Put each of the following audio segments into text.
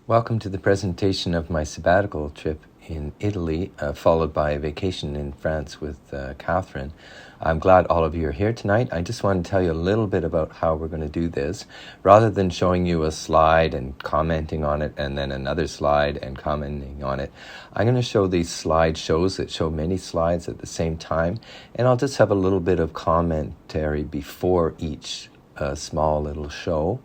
Welcome to the presentation of my sabbatical trip in Italy, followed by a vacation in France with Catherine. I'm glad all of you are here tonight. I just want to tell you a little bit about how we're going to do this. Rather than showing you a slide and commenting on it and then another slide and commenting on it, I'm going to show these slide shows that show many slides at the same time, and I'll just have a little bit of commentary before each small little show.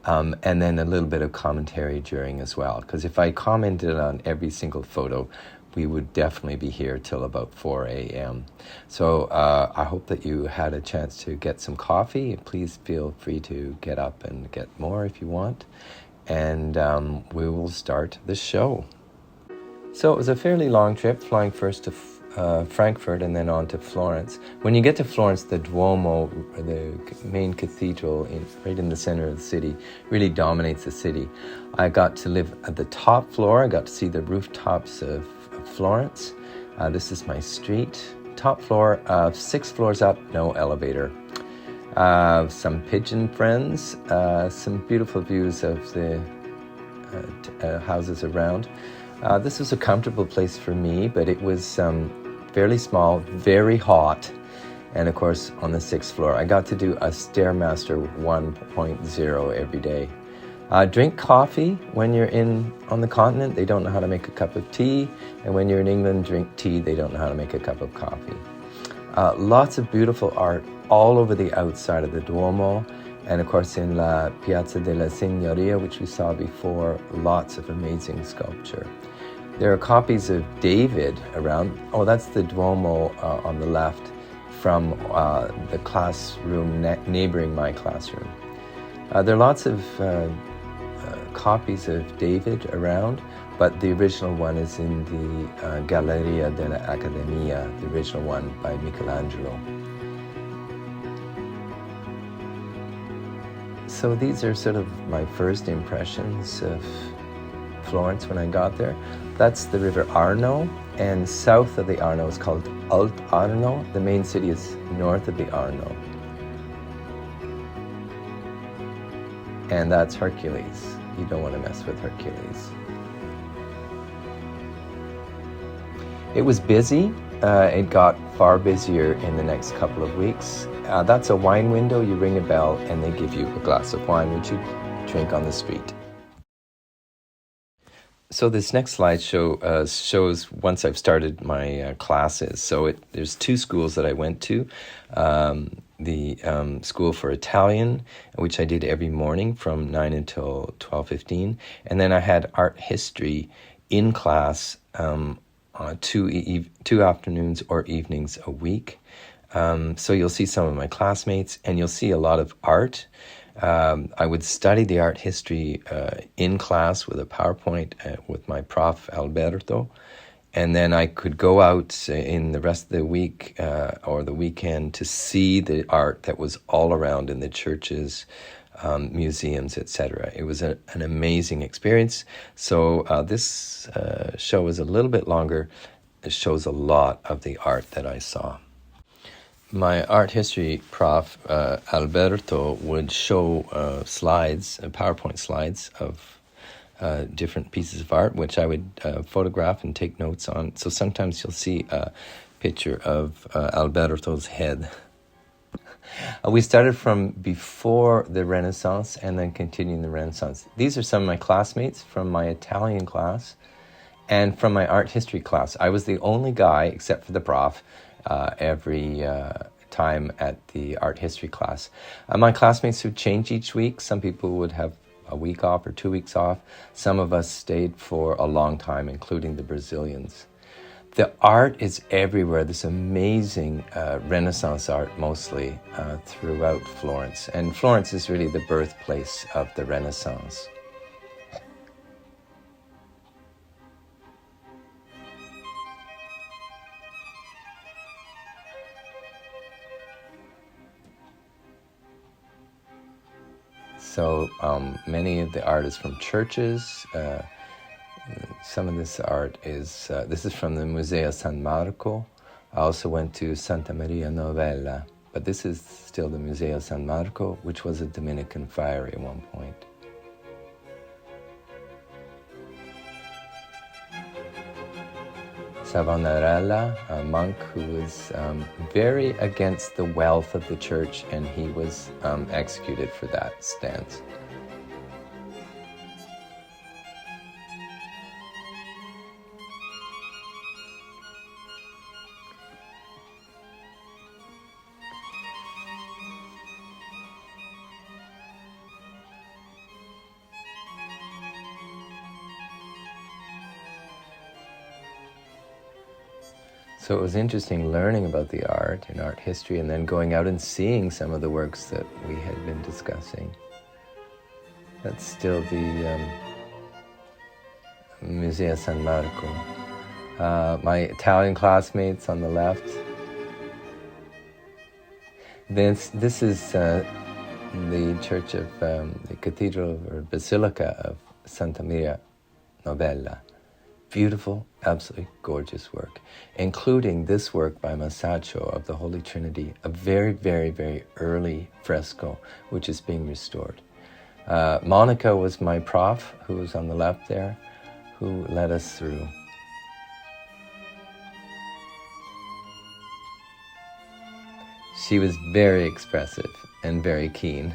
And then a little bit of commentary during as well. Because if I commented on every single photo, we would definitely be here till about 4 a.m. So I hope that you had a chance to get some coffee. Please feel free to get up and get more if you want. And we will start the show. So it was a fairly long trip, flying first to Frankfurt and then on to Florence. When you get to Florence, the Duomo, the main cathedral right in the center of the city, really dominates the city. I got to live at the top floor. I got to see the rooftops of Florence. This is my street. Top floor, 6 floors up, no elevator. Some pigeon friends, some beautiful views of the houses around. This was a comfortable place for me, but it was fairly small, very hot, and of course on the 6th floor. I got to do a Stairmaster 1.0 every day. Drink coffee when you're on the continent. They don't know how to make a cup of tea, and when you're in England, drink tea. They don't know how to make a cup of coffee. Lots of beautiful art all over the outside of the Duomo, and of course in La Piazza della Signoria, which we saw before, lots of amazing sculpture. There are copies of David around. Oh, that's the Duomo on the left from the classroom neighboring my classroom. There are lots of copies of David around, but the original one is in the Galleria dell'Accademia, the original one by Michelangelo. So these are sort of my first impressions of Florence when I got there. That's the river Arno, and south of the Arno is called Alt Arno. The main city is north of the Arno. And that's Hercules. You don't want to mess with Hercules. It was busy. It got far busier in the next couple of weeks. That's a wine window. You ring a bell and they give you a glass of wine, which you drink on the street. So this next slide shows once I've started my classes. So there's 2 schools that I went to. The school for Italian, which I did every morning from 9 until 12:15. And then I had art history in class 2 afternoons or evenings a week. So you'll see some of my classmates and you'll see a lot of art. I would study the art history in class with a PowerPoint with my prof, Alberto, and then I could go out in the rest of the week or the weekend to see the art that was all around in the churches, museums, etc. It was an amazing experience. So this show is a little bit longer. It shows a lot of the art that I saw. My art history prof, Alberto, would show slides, PowerPoint slides of different pieces of art, which I would photograph and take notes on. So sometimes you'll see a picture of Alberto's head. We started from before the Renaissance and then continuing the Renaissance. These are some of my classmates from my Italian class and from my art history class. I was the only guy, except for the prof, every time at the art history class. My classmates would change each week. Some people would have a week off or 2 weeks off. Some of us stayed for a long time, including the Brazilians. The art is everywhere. This amazing Renaissance art mostly throughout Florence. And Florence is really the birthplace of the Renaissance. So many of the art is from churches. Some of this art is, this is from the Museo San Marco. I also went to Santa Maria Novella, but this is still the Museo San Marco, which was a Dominican friary at one point. Savonarola, a monk who was very against the wealth of the church, and he was executed for that stance. So it was interesting learning about the art and art history, and then going out and seeing some of the works that we had been discussing. That's still the Museo San Marco. My Italian classmates on the left. This is the church of the Cathedral or Basilica of Santa Maria Novella. Beautiful, absolutely gorgeous work, including this work by Masaccio of the Holy Trinity, a very, very, very early fresco, which is being restored. Monica was my prof, who was on the left there, who led us through. She was very expressive and very keen.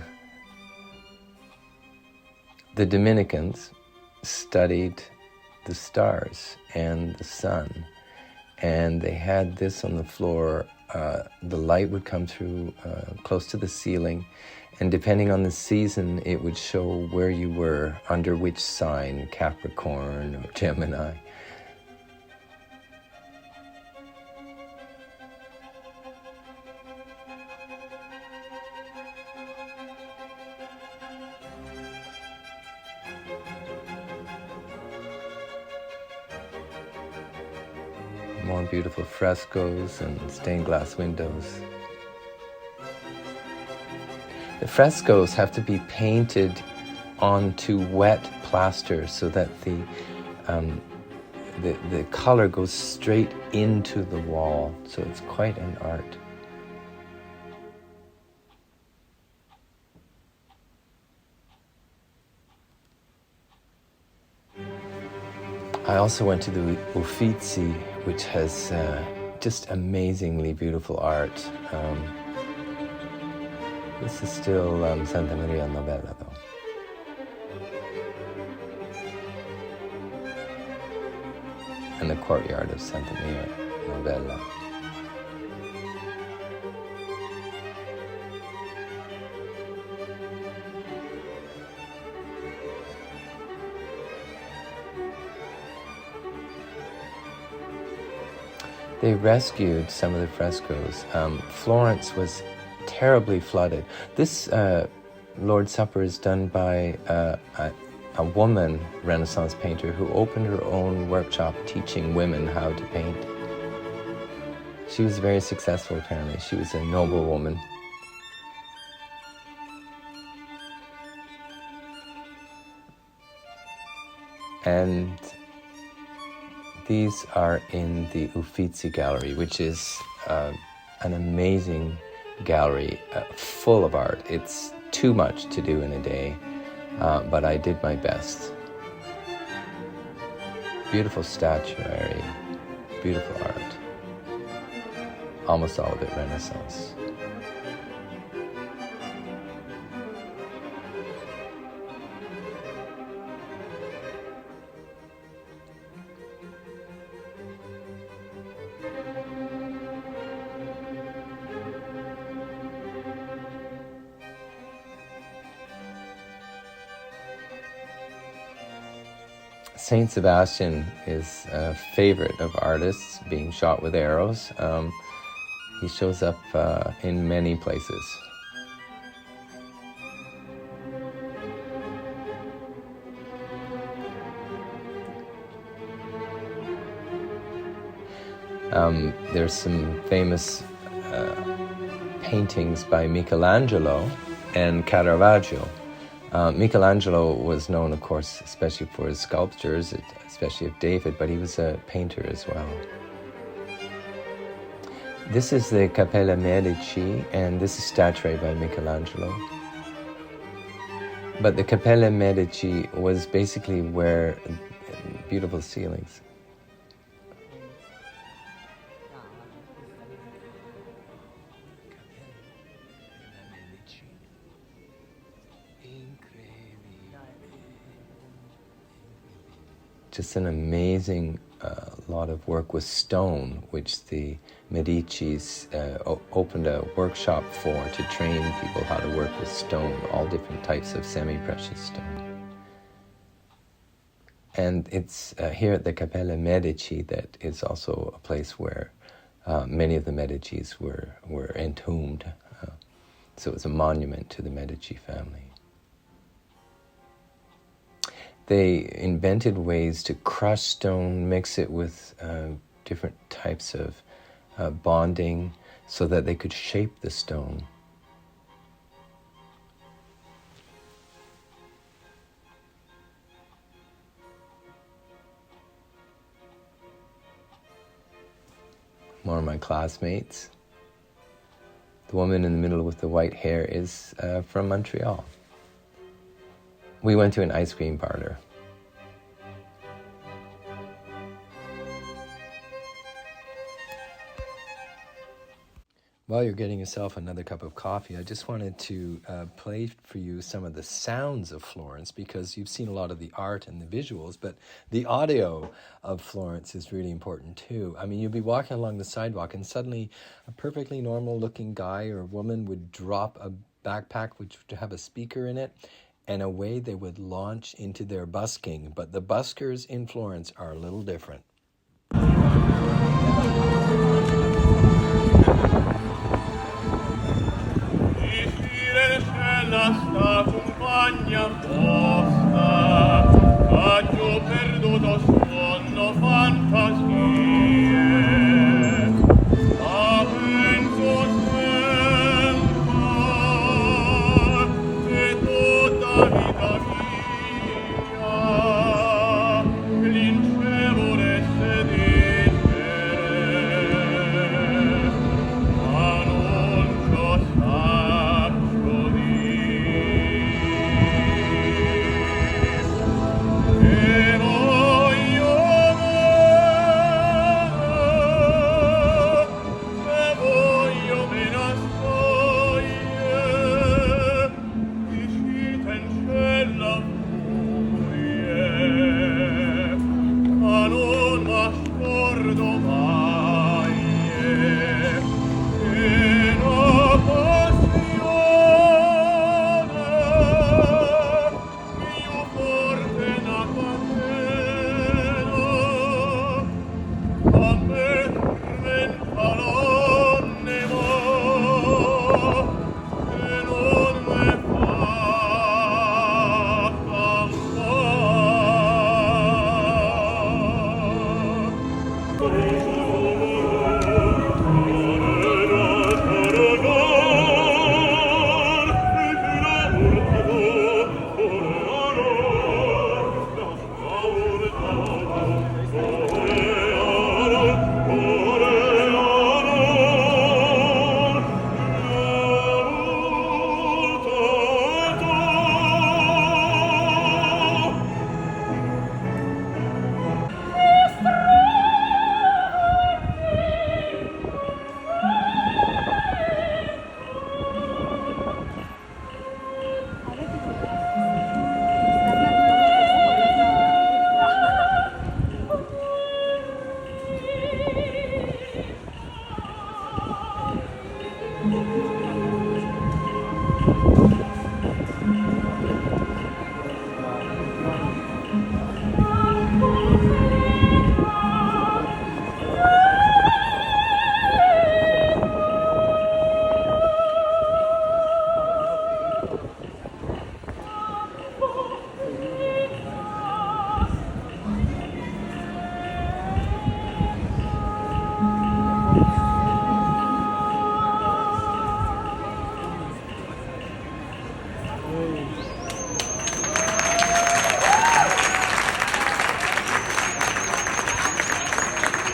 The Dominicans studied the stars and the sun, and they had this on the floor. The light would come through close to the ceiling, and depending on the season it would show where you were, under which sign, Capricorn or Gemini. More beautiful frescoes and stained glass windows. The frescoes have to be painted onto wet plaster so that the color goes straight into the wall. So it's quite an art. I also went to the Uffizi, which has just amazingly beautiful art. This is still Santa Maria Novella, though. And the courtyard of Santa Maria Novella. They rescued some of the frescoes. Florence was terribly flooded. This Lord's Supper is done by a woman Renaissance painter who opened her own workshop teaching women how to paint. She was very successful, apparently. She was a noble woman. And these are in the Uffizi Gallery, which is an amazing gallery full of art. It's too much to do in a day, but I did my best. Beautiful statuary, beautiful art. Almost all of it Renaissance. Saint Sebastian is a favorite of artists, being shot with arrows. He shows up in many places. There's some famous paintings by Michelangelo and Caravaggio. Michelangelo was known, of course, especially for his sculptures, especially of David, but he was a painter as well. This is the Cappella Medici, and this is statuary by Michelangelo. But the Cappella Medici was basically where beautiful ceilings. just an amazing lot of work with stone, which the Medicis opened a workshop for to train people how to work with stone, all different types of semi-precious stone. And it's here at the Cappella Medici that is also a place where many of the Medicis were entombed. So it's a monument to the Medici family. They invented ways to crush stone, mix it with different types of bonding so that they could shape the stone. More of my classmates. The woman in the middle with the white hair is from Montreal. We went to an ice cream parlor. While you're getting yourself another cup of coffee, I just wanted to play for you some of the sounds of Florence, because you've seen a lot of the art and the visuals, but the audio of Florence is really important too. I mean, you'd be walking along the sidewalk and suddenly a perfectly normal looking guy or woman would drop a backpack which would have a speaker in it, and away they would launch into their busking. But the buskers in Florence are a little different. Sta compagna apposta, aggio perduto sonno fantasie, ma penso sempre che tutta vita mia l'incevole sedicere, ma non lo sappio dire.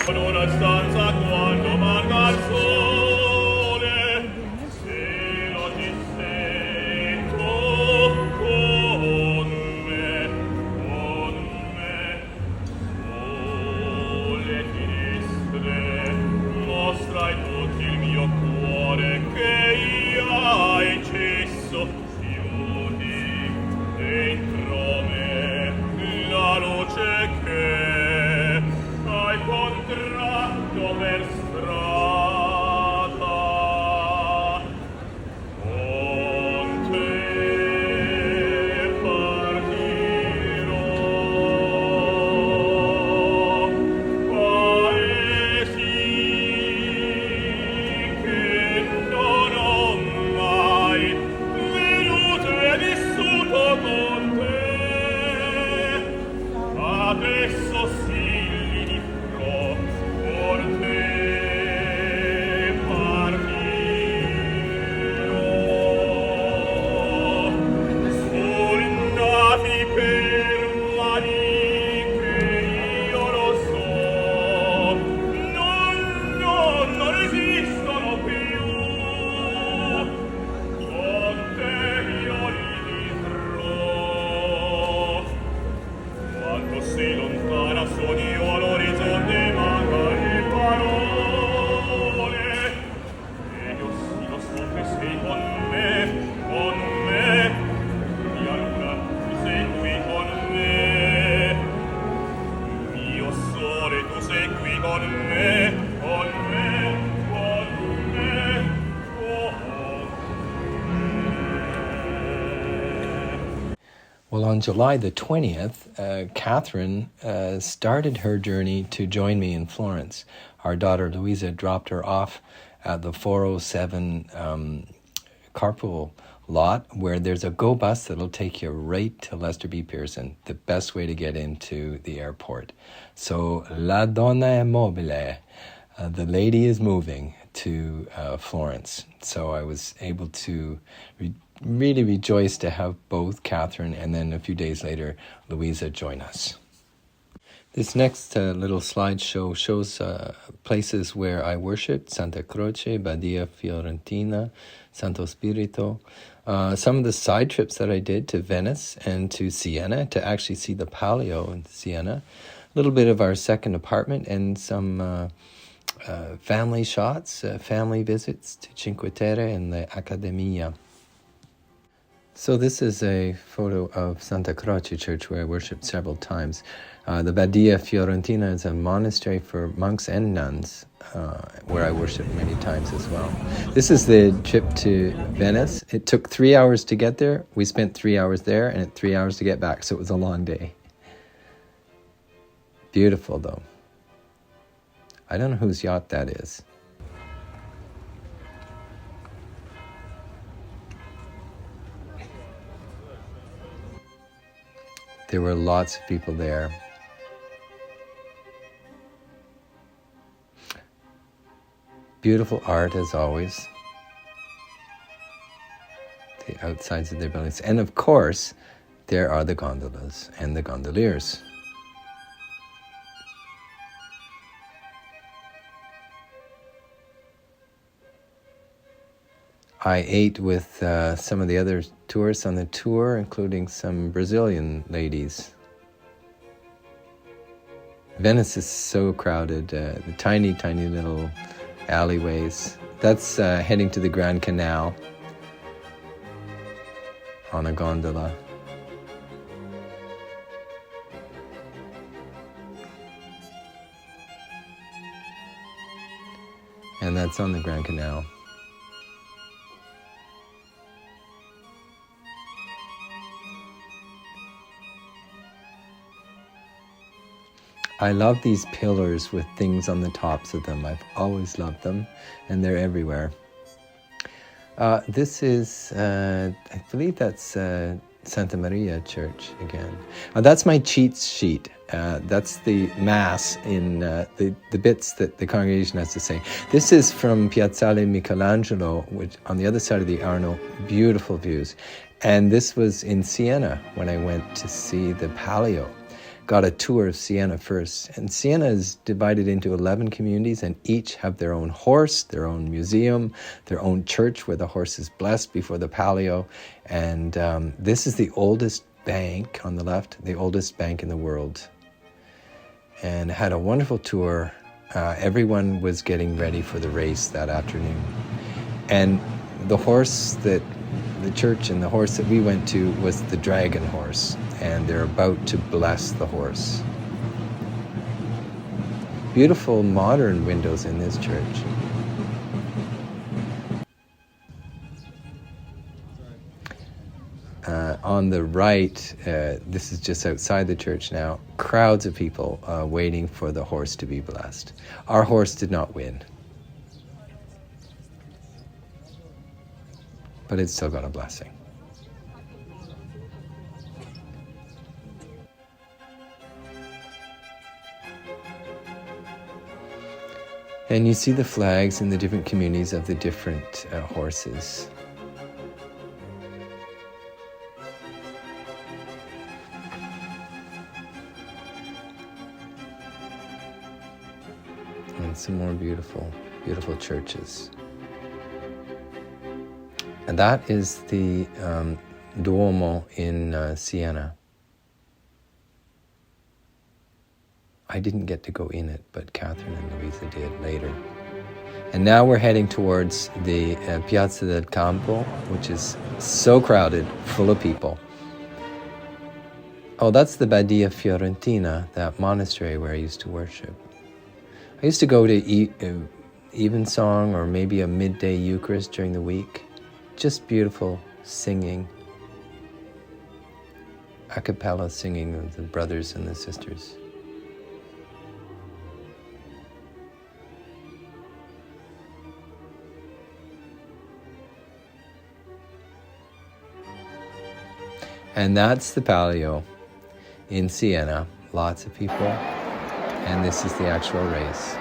Con una stanza quando manca il sole, se lo ti sento con me, oh le finestre, mostra in tutti il mio cuore che hai cesso, chiudi dentro me la luce che presso silli di fro, por te partirò. Sul navi per mari che io lo so, non esistono più. Con te io li vivrò. Quando sei lontana sono io all'orizzonte, manca le parole. E io sì lo so che sei con me, con me. Mia luna, tu sei qui con me. Mio sole, tu sei qui con me, con me, con me, con me. Well, on July the 20th, Catherine started her journey to join me in Florence. Our daughter Louisa dropped her off at the 407 carpool lot, where there's a go bus that'll take you right to Lester B. Pearson, the best way to get into the airport. So, la donna è mobile, the lady is moving to Florence. So I was able to really rejoice to have both Catherine and then a few days later Louisa join us. This next little slideshow shows places where I worshiped: Santa Croce, Badia Fiorentina, Santo Spirito. Some of the side trips that I did to Venice and to Siena to actually see the Palio in Siena. A little bit of our second apartment and some family shots, family visits to Cinque Terre and the Accademia. So this is a photo of Santa Croce Church where I worshipped several times. The Badia Fiorentina is a monastery for monks and nuns where I worshipped many times as well. This is the trip to Venice. It took 3 hours to get there. We spent 3 hours there and 3 hours to get back, so it was a long day. Beautiful though. I don't know whose yacht that is. There were lots of people there. Beautiful art as always. The outsides of their buildings. And of course, there are the gondolas and the gondoliers. I ate with some of the other tourists on the tour, including some Brazilian ladies. Venice is so crowded, the tiny, tiny little alleyways. That's heading to the Grand Canal on a gondola. And that's on the Grand Canal. I love these pillars with things on the tops of them. I've always loved them, and they're everywhere. This is, I believe that's Santa Maria Church again. That's my cheat sheet. That's the Mass in the bits that the congregation has to say. This is from Piazzale Michelangelo, which on the other side of the Arno, beautiful views. And this was in Siena when I went to see the Palio. Got a tour of Siena first. And Siena is divided into 11 communities, and each have their own horse, their own museum, their own church where the horse is blessed before the Palio. And this is the oldest bank on the left, the oldest bank in the world. And had a wonderful tour. Everyone was getting ready for the race that afternoon. And the horse that the church and the horse that we went to was the dragon horse, and they're about to bless the horse. Beautiful modern windows in this church. On the right, this is just outside the church now, crowds of people waiting for the horse to be blessed. Our horse did not win, but it's still got a blessing. And you see the flags in the different communities of the different horses. And some more beautiful, beautiful churches. And that is the Duomo in Siena. I didn't get to go in it, but Catherine and Louisa did later. And now we're heading towards the Piazza del Campo, which is so crowded, full of people. Oh, that's the Badia Fiorentina, that monastery where I used to worship. I used to go to evensong or maybe a midday Eucharist during the week. Just beautiful singing, a cappella singing with the brothers and the sisters. And that's the Palio in Siena. Lots of people. And this is the actual race.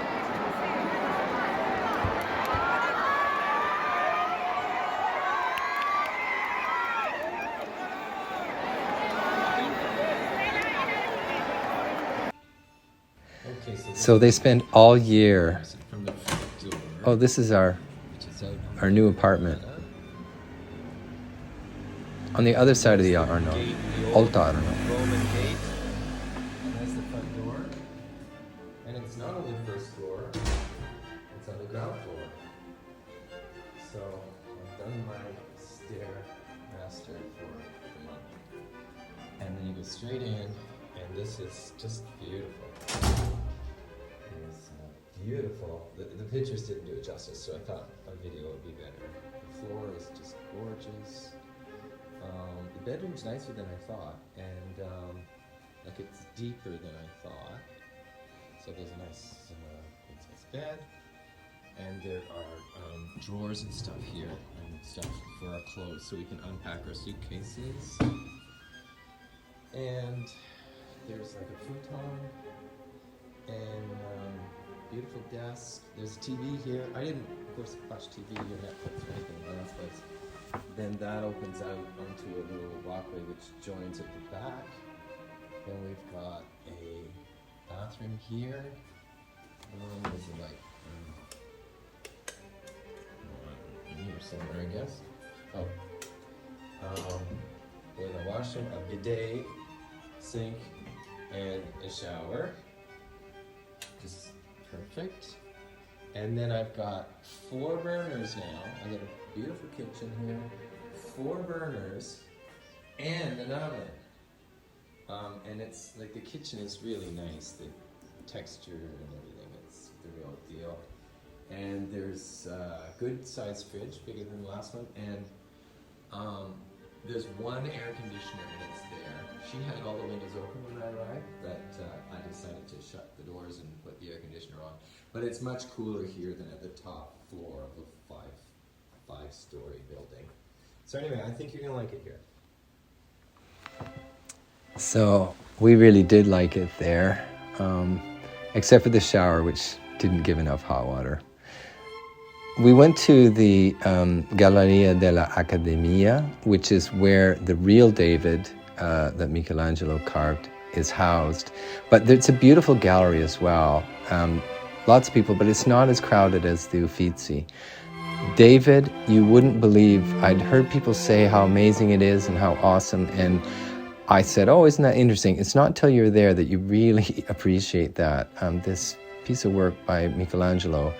So they spend all year. Oh, this is our new apartment. On the other side of the Arno, Alta Arno. Roman gate. And that's the front door. And it's not on the first floor, it's on the ground floor. So I've done my stairmaster for the month. And then you go straight in, and this is just beautiful. It's beautiful. The pictures didn't do it justice, so I thought a video would be better. The floor is just gorgeous. The bedroom's nicer than I thought, and like it's deeper than I thought. So there's a nice bed, and there are drawers and stuff here, and stuff for our clothes, so we can unpack our suitcases. And there's like a futon, and beautiful desk. There's a TV here. I didn't, of course, watch TV or Netflix or anything else, but then that opens out onto a little walkway which joins at the back. Then we've got a bathroom here. There's a light in here somewhere, I guess. With a washroom, a bidet, sink, and a shower. Just perfect. And then I've got 4 burners now. I got a beautiful kitchen here, 4 burners, and an oven. And it's like the kitchen is really nice. The texture and everything, it's the real deal. And there's a good sized fridge, bigger than the last one. And there's one air conditioner and it's there. She had all the windows open when I arrived, but I decided to shut the doors and put the air conditioner on. But it's much cooler here than at the top floor of a five-story building. So anyway, I think you're gonna like it here. So we really did like it there, except for the shower, which didn't give enough hot water. We went to the Galleria della Accademia, which is where the real David that Michelangelo carved is housed. But it's a beautiful gallery as well. Lots of people, but it's not as crowded as the Uffizi. David, you wouldn't believe, I'd heard people say how amazing it is and how awesome, and I said, oh, isn't that interesting? It's not until you're there that you really appreciate that. This piece of work by Michelangelo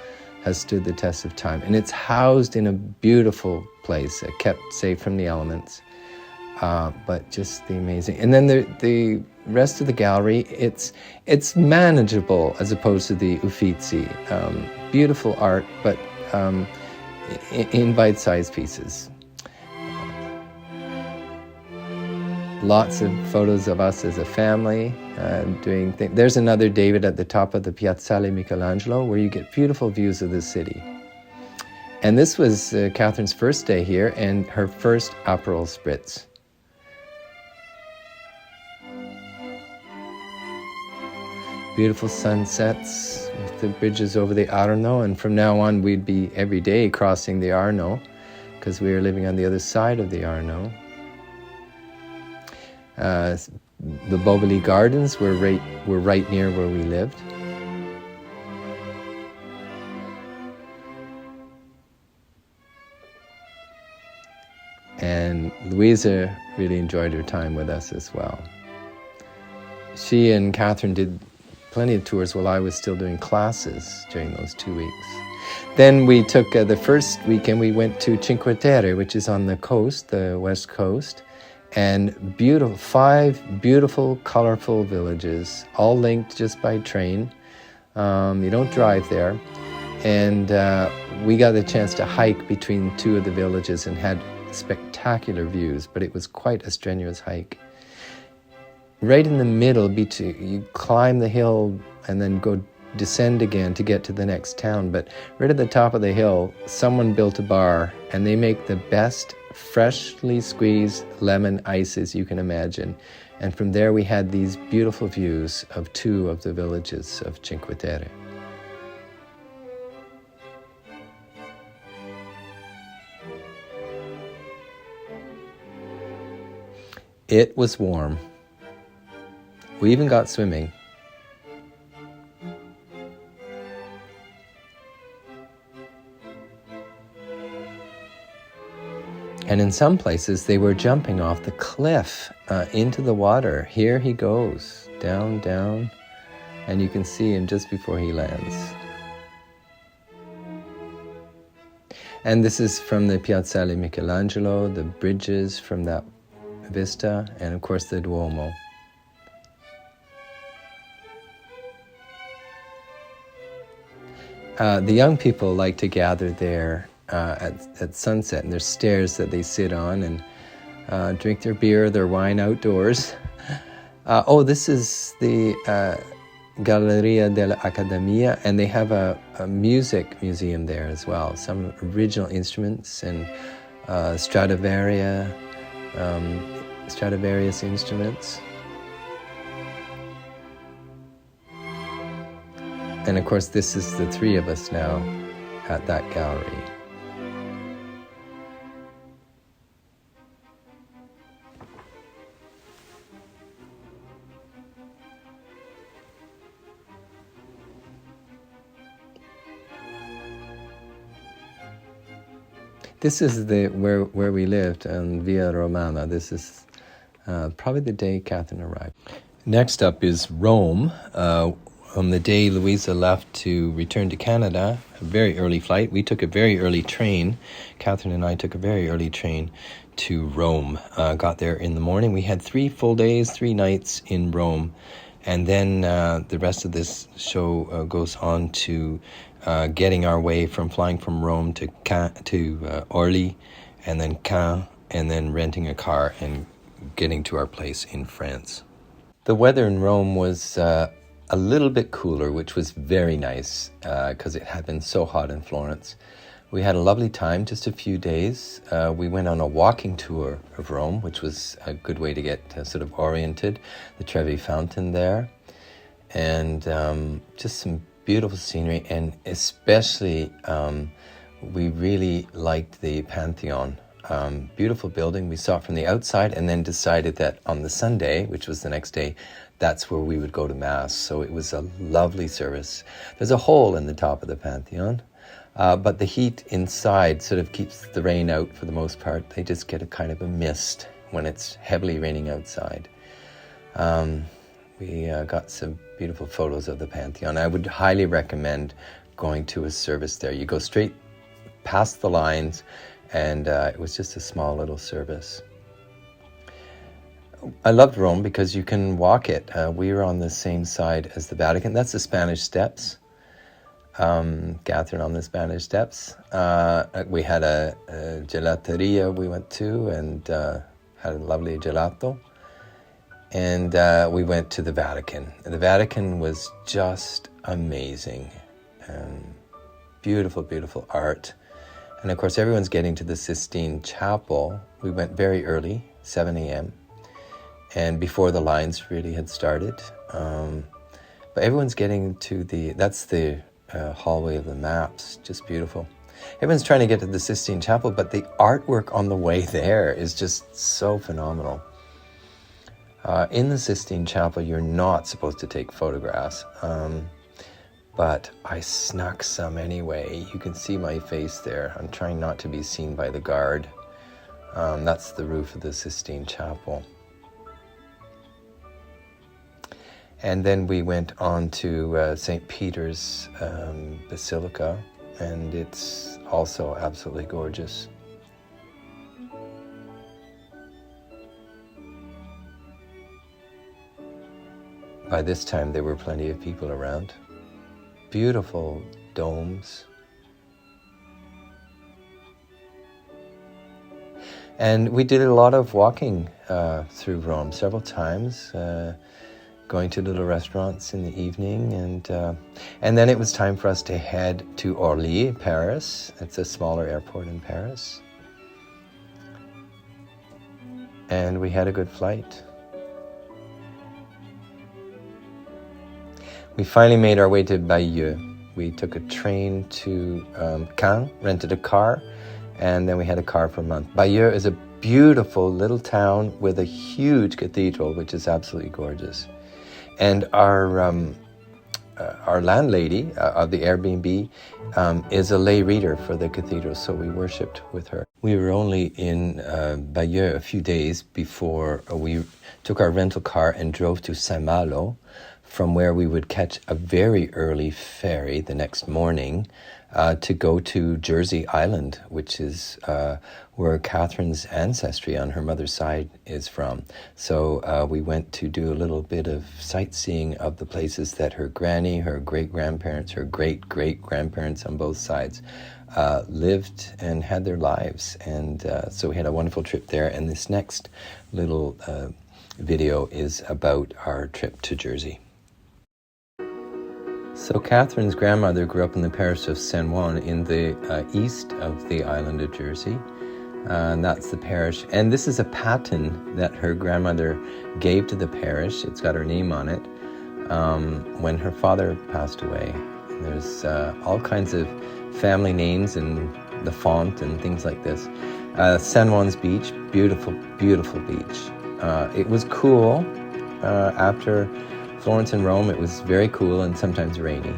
has stood the test of time, and it's housed in a beautiful place, kept safe from the elements, but just the amazing. And then the rest of the gallery, it's manageable as opposed to the Uffizi. Beautiful art, but in bite-sized pieces. Lots of photos of us as a family doing things. There's another David at the top of the Piazzale Michelangelo where you get beautiful views of the city. And this was Catherine's first day here and her first Aperol Spritz. beautiful sunsets with the bridges over the Arno, and from now on we'd be every day crossing the Arno because we were living on the other side of the Arno. The Boboli Gardens were right near where we lived. And Louisa really enjoyed her time with us as well. She and Catherine did plenty of tours while I was still doing classes during those 2 weeks. Then we took the first weekend, we went to Cinque Terre, which is on the coast, the west coast, and 5 beautiful, colorful villages, all linked just by train. You don't drive there. And we got the chance to hike between 2 of the villages and had spectacular views, but it was quite a strenuous hike. Right in the middle, you climb the hill and then descend again to get to the next town. But right at the top of the hill, someone built a bar, and they make the best freshly squeezed lemon ices you can imagine. And from there we had these beautiful views of 2 of the villages of Cinque Terre. It was warm. We even got swimming. And in some places, they were jumping off the cliff into the water. Here he goes, down, down, and you can see him just before he lands. And this is from the Piazzale Michelangelo, the bridges from that vista, and of course the Duomo. The young people like to gather there at sunset, and there's stairs that they sit on and drink their beer, their wine outdoors. This is the Galleria dell'Accademia, and they have a music museum there as well. Some original instruments and Stradivarius instruments. And of course, this is the 3 of us now at that gallery. This is where we lived on Via Romana. This is probably the day Catherine arrived. Next up is Rome. On the day Louisa left to return to Canada, a very early flight. We took a very early train. Catherine and I took a very early train to Rome. Got there in the morning. We had 3 full days, 3 nights in Rome. And then the rest of this show goes on to getting our way from flying from Rome to Orly, and then Caen, and then renting a car and getting to our place in France. The weather in Rome was a little bit cooler, which was very nice because it had been so hot in Florence. We had a lovely time, just a few days. We went on a walking tour of Rome, which was a good way to get sort of oriented. The Trevi Fountain there, and just some beautiful scenery, and especially we really liked the Pantheon. Beautiful building. We saw it from the outside and then decided that on the Sunday, which was the next day, that's where we would go to Mass. So it was a lovely service. There's a hole in the top of the Pantheon, but the heat inside sort of keeps the rain out for the most part. They just get a kind of a mist when it's heavily raining outside. We got some beautiful photos of the Pantheon. I would highly recommend going to a service there. You go straight past the lines, and it was just a small little service. I loved Rome because you can walk it. We were on the same side as the Vatican. That's the Spanish Steps. Catherine on the Spanish Steps. We had a gelateria we went to and had a lovely gelato. And we went to the Vatican. The Vatican was just amazing. Beautiful, beautiful art. And of course, everyone's getting to the Sistine Chapel. We went very early, 7 a.m., and before the lines really had started. But everyone's getting to that's the hallway of the maps, just beautiful. Everyone's trying to get to the Sistine Chapel, but the artwork on the way there is just so phenomenal. In the Sistine Chapel, you're not supposed to take photographs, but I snuck some anyway. You can see my face there. I'm trying not to be seen by the guard. That's the roof of the Sistine Chapel. And then we went on to St. Peter's Basilica, and it's also absolutely gorgeous. By this time, there were plenty of people around. Beautiful domes. And we did a lot of walking through Rome several times, going to little restaurants in the evening, and then it was time for us to head to Orly, Paris. It's a smaller airport in Paris. And we had a good flight. We finally made our way to Bayeux. We took a train to Caen, rented a car, and then we had a car for a month. Bayeux is a beautiful little town with a huge cathedral, which is absolutely gorgeous. And our landlady of the Airbnb is a lay reader for the cathedral, so we worshipped with her. We were only in Bayeux a few days before we took our rental car and drove to Saint-Malo, from where we would catch a very early ferry the next morning to go to Jersey Island, which is where Catherine's ancestry on her mother's side is from. So we went to do a little bit of sightseeing of the places that her granny, her great-grandparents, her great-great-grandparents on both sides lived and had their lives. And so we had a wonderful trip there. And this next little video is about our trip to Jersey. So Catherine's grandmother grew up in the parish of San Juan in the east of the island of Jersey. And that's the parish. And this is a paten that her grandmother gave to the parish. It's got her name on it when her father passed away. And there's all kinds of family names and the font and things like this. San Juan's beach, beautiful, beautiful beach. It was cool after Florence and Rome. It was very cool and sometimes rainy.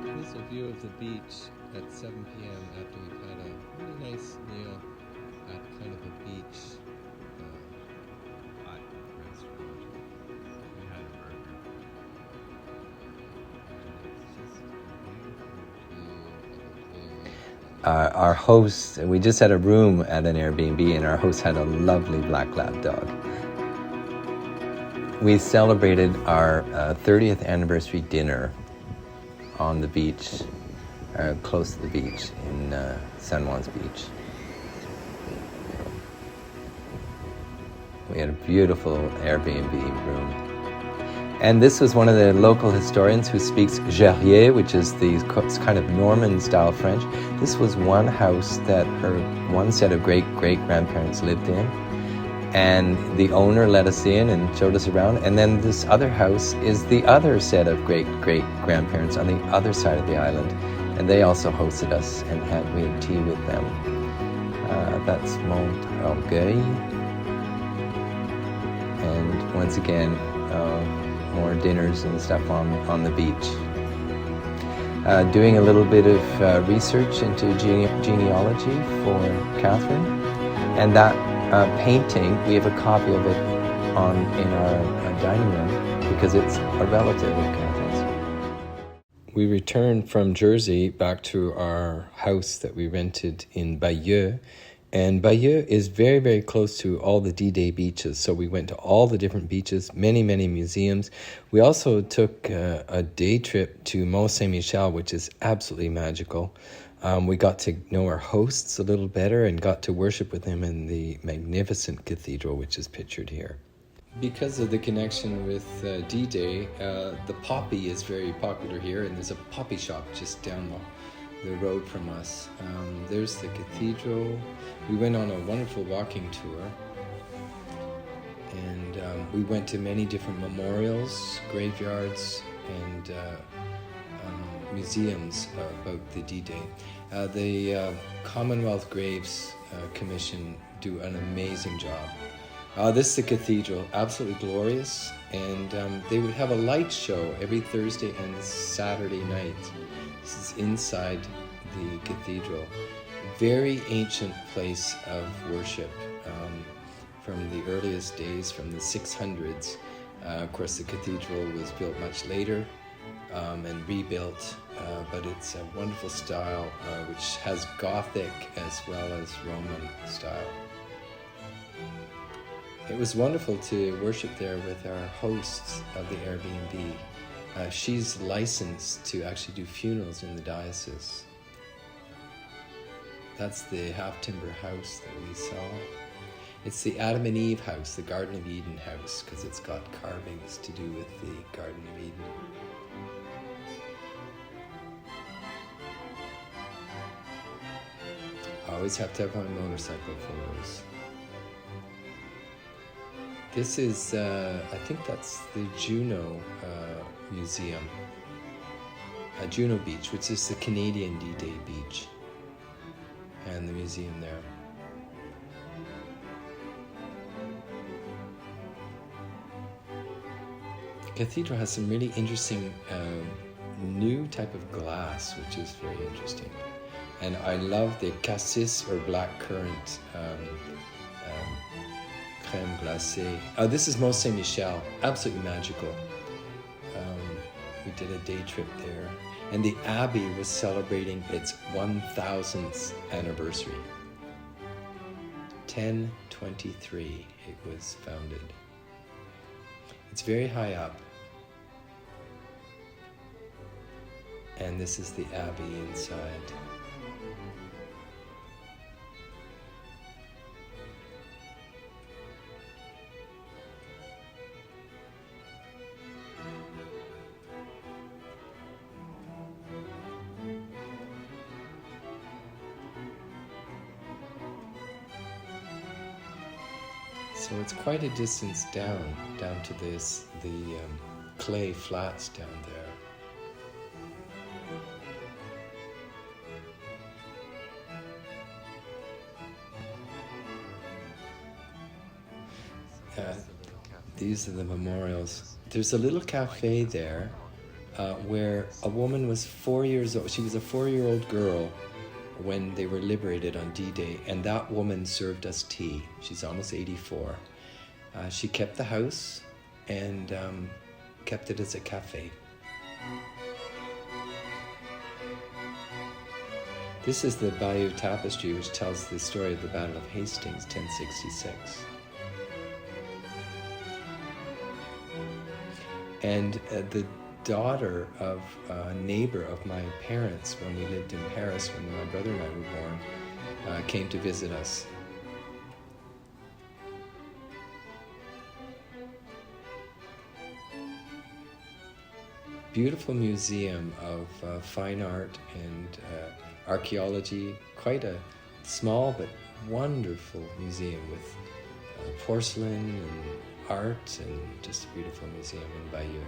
Here's a view of the beach at 7 p.m. after we've had a really nice meal at kind of a beach hot restaurant. We had a burger. Our host, we just had a room at an Airbnb, and our host had a lovely black lab dog. We celebrated our 30th anniversary dinner on the beach, close to the beach in San Juan's Beach. We had a beautiful Airbnb room. And this was one of the local historians who speaks Gerrier, which is the kind of Norman-style French. This was one house that one set of great-great-grandparents lived in. And the owner let us in and showed us around. And then this other house is the other set of great-great-grandparents on the other side of the island. And they also hosted us and we had tea with them. That's Mont Orgueil. And once again, more dinners and stuff on the beach. Doing a little bit of research into genealogy for Catherine. And that painting, we have a copy of it in our dining room because it's a relative of Catherine's. We returned from Jersey back to our house that we rented in Bayeux. And Bayeux is very, very close to all the D-Day beaches. So we went to all the different beaches, many, many museums. We also took a day trip to Mont Saint-Michel, which is absolutely magical. We got to know our hosts a little better and got to worship with them in the magnificent cathedral, which is pictured here. Because of the connection with D-Day, the poppy is very popular here, and there's a poppy shop just down the road from us. There's the cathedral. We went on a wonderful walking tour. And we went to many different memorials, graveyards, and museums about the D-Day. The Commonwealth Graves Commission do an amazing job. This is the cathedral, absolutely glorious, and they would have a light show every Thursday and Saturday night. This is inside the cathedral. Very ancient place of worship from the earliest days, from the 600s. Of course, the cathedral was built much later and rebuilt, but it's a wonderful style which has Gothic as well as Roman style. It was wonderful to worship there with our hosts of the Airbnb. She's licensed to actually do funerals in the diocese. That's the half-timber house that we saw. It's the Adam and Eve house, the Garden of Eden house, because it's got carvings to do with the Garden of Eden. I always have to have my motorcycle photos. This is, I think that's the Juno Museum. Juno Beach, which is the Canadian D-Day beach. And the museum there. The cathedral has some really interesting new type of glass, which is very interesting. And I love the cassis or black currant crème glacée. This is Mont Saint-Michel, absolutely magical. We did a day trip there. And the Abbey was celebrating its 1000th anniversary. 1023 it was founded. It's very high up. And this is the Abbey inside. So it's quite a distance down to this, the clay flats down there. These are the memorials. There's a little cafe there where a woman was 4 years old. She was a 4-year-old girl when they were liberated on D-Day, and that woman served us tea. She's almost 84. She kept the house and kept it as a cafe. This is the Bayeux Tapestry, which tells the story of the Battle of Hastings, 1066. And the daughter of a neighbor of my parents, when we lived in Paris, when my brother and I were born, came to visit us. Beautiful museum of fine art and archaeology. Quite a small but wonderful museum with porcelain and art, and just a beautiful museum in Bayeux.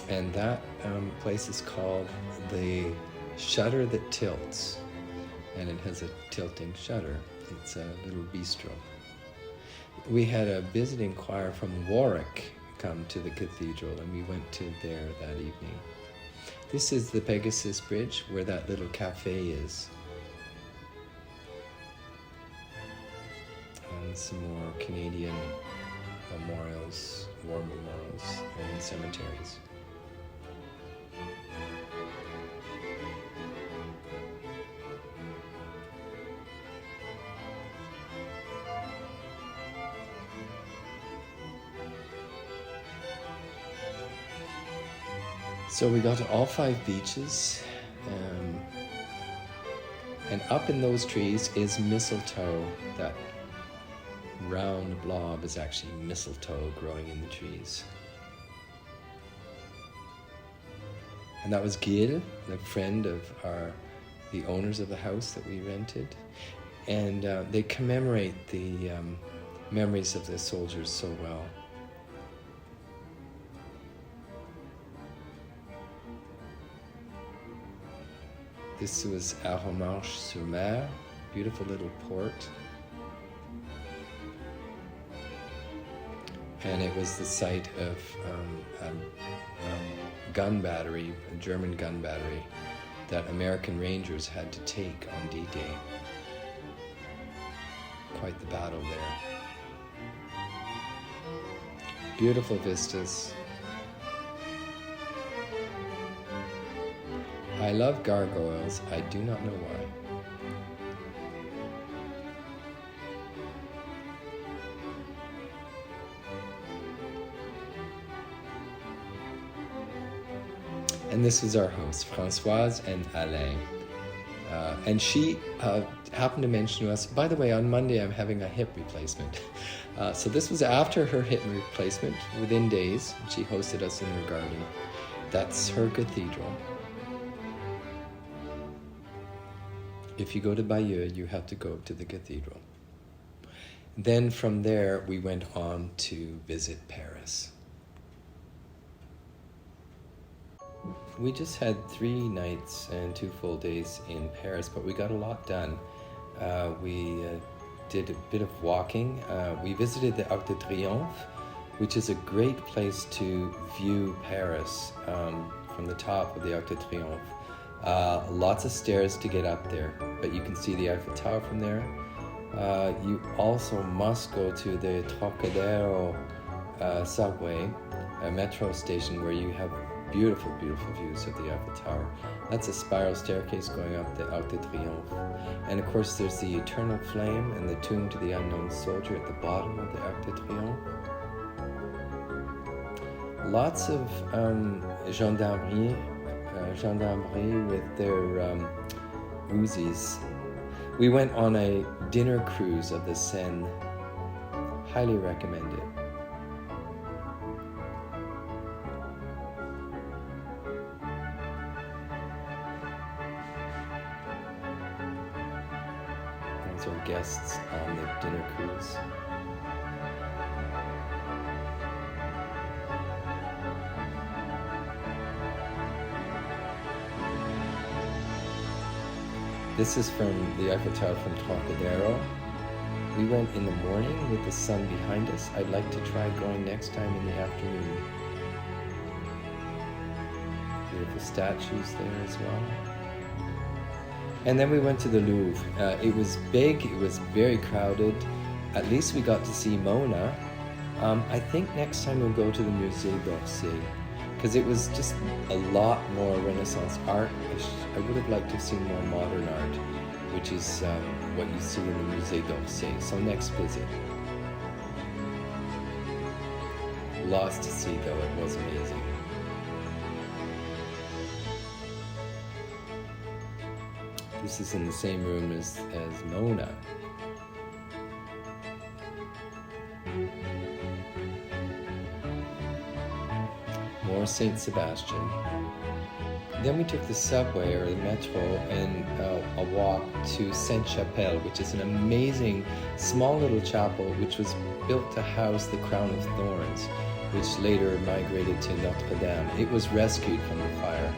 And that place is called the Shutter That Tilts, and it has a tilting shutter. It's a little bistro. We had a visiting choir from Warwick come to the cathedral, and we went to there that evening. This is the Pegasus Bridge, where that little cafe is. And some more Canadian memorials, war memorials, and cemeteries. So we got to all 5 beaches, and up in those trees is mistletoe. That round blob is actually mistletoe growing in the trees. And that was Gil, the friend of the owners of the house that we rented. And they commemorate the memories of the soldiers so well. This was Arromanches-sur-Mer, beautiful little port. And it was the site of a gun battery, a German gun battery, that American Rangers had to take on D-Day. Quite the battle there. Beautiful vistas. I love gargoyles. I do not know why. And this is our host, Françoise and Alain. And she happened to mention to us, by the way, on Monday I'm having a hip replacement. So this was after her hip replacement, within days. She hosted us in her garden. That's her cathedral. If you go to Bayeux, you have to go to the cathedral. Then from there, we went on to visit Paris. We just had 3 nights and 2 full days in Paris, but we got a lot done. We did a bit of walking. We visited the Arc de Triomphe, which is a great place to view Paris from the top of the Arc de Triomphe. Lots of stairs to get up there, but you can see the Eiffel Tower from there. You also must go to the Trocadero subway, a metro station where you have beautiful, beautiful views of the Eiffel Tower. That's a spiral staircase going up the Arc de Triomphe. And of course there's the Eternal Flame and the Tomb to the Unknown Soldier at the bottom of the Arc de Triomphe. Lots of gendarmerie with their Uzis. We went on a dinner cruise of the Seine. Highly recommend it. Those are guests on the dinner cruise. This is from the Eiffel Tower from Trocadero. We went in the morning with the sun behind us. I'd like to try going next time in the afternoon. Beautiful statues there as well. And then we went to the Louvre. It was big, it was very crowded. At least we got to see Mona. I think next time we'll go to the Musée d'Orsay, because it was just a lot more Renaissance art. I would have liked to have seen more modern art, which is what you see in the Musée d'Orsay. So next visit. Lots to see though, it was amazing. This is in the same room as Mona. More Saint Sebastian. Then we took the subway or the metro and a walk to Sainte-Chapelle, which is an amazing small little chapel which was built to house the Crown of Thorns, which later migrated to Notre Dame. It was rescued from the fire,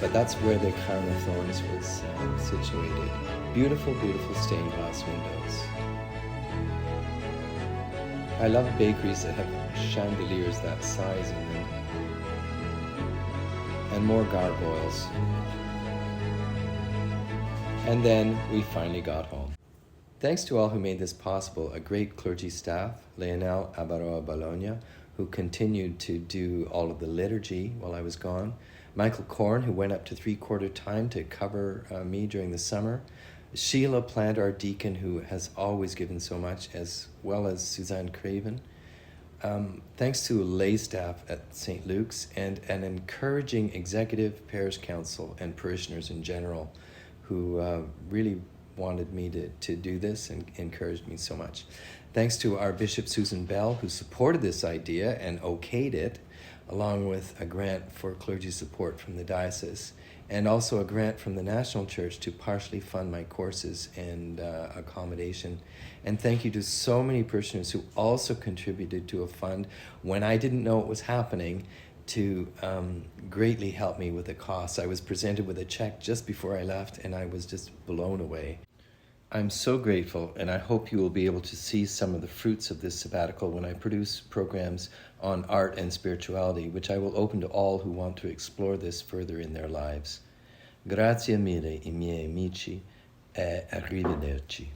but that's where the Crown of Thorns was situated. Beautiful, beautiful stained glass windows. I love bakeries that have chandeliers that size in them. And more gargoyles. And then we finally got home. Thanks to all who made this possible, a great clergy staff, Leonel Abaroa Bologna, who continued to do all of the liturgy while I was gone, Michael Korn, who went up to 3/4 time to cover me during the summer, Sheila Plant, our deacon, who has always given so much, as well as Suzanne Craven. Thanks to lay staff at St. Luke's and an encouraging executive parish council and parishioners in general who really wanted me to do this and encouraged me so much. Thanks to our Bishop Susan Bell, who supported this idea and okayed it, along with a grant for clergy support from the diocese, and also a grant from the National Church to partially fund my courses and accommodation. And thank you to so many parishioners who also contributed to a fund when I didn't know it was happening to greatly help me with the costs. I was presented with a check just before I left, and I was just blown away. I'm so grateful, and I hope you will be able to see some of the fruits of this sabbatical when I produce programs on art and spirituality, which I will open to all who want to explore this further in their lives. Grazie mille, I miei amici, e arrivederci.